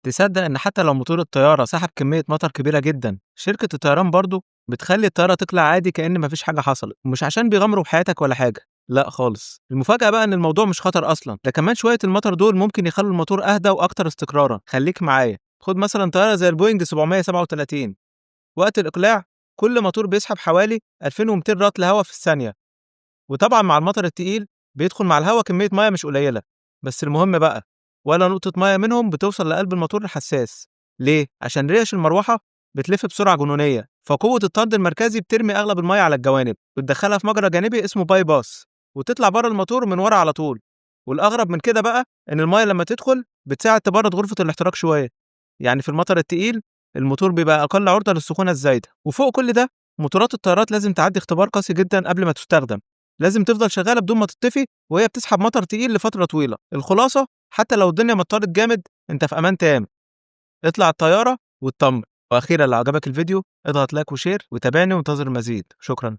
تصدق إن حتى لو موتور الطيارة سحب كمية مطر كبيرة جدًا، شركة الطيران برضه بتخلّي الطيارة تطلع عادي كأن ما فيش حاجة حصلت، ومش عشان بيغامروا بحياتك ولا حاجة، لأ خالص. المفاجأة بقى إن الموضوع مش خطر أصلًا، ده كمان شوية المطر دول ممكن يخلّوا الموتور أهدى وأكتر استقرارًا. خليك معايا، خد مثلًا طيارة زي البوينج 737، وقت الإقلاع كل موتور بيسحب حوالي 2200 رطل هوا في الثانية، وطبعًا مع المطر التقيل بيدخل مع الهوا كمية مَيّة مش قليلة، بس المهم بقى ولا نقطة مَيّة منهم بتوصل لقلب الموتور الحساس. ليه؟ عشان ريش المروحة بتلف بسرعة جنونية، فقوة الطرد المركزي بترمي أغلب المَيّة على الجوانب، وتدخلها في مجرى جانبي اسمه باي باس، وتطلع بره الموتور من ورا على طول. والأغرب من كده بقى إن المَيّة لما تدخل بتساعد تبرد غرفة الاحتراق شوية، يعني في المطر التقيل الموتور بيبقى أقل عرضة للسخونة الزايدة. وفوق كل ده موتورات الطيارات لازم تعدي اختبار قاسي جدًا قبل ما تستخدم، لازم تفضل شغالة بدون ما تطفي وهي بتسحب مطر تقيل لفترة طويلة. الخلاصة حتى لو الدنيا مطرت جامد أنت في أمان تام، اطلع الطيارة واتطمن. وأخيرا لو عجبك الفيديو اضغط لايك وشير وتابعني وانتظر المزيد. شكرا.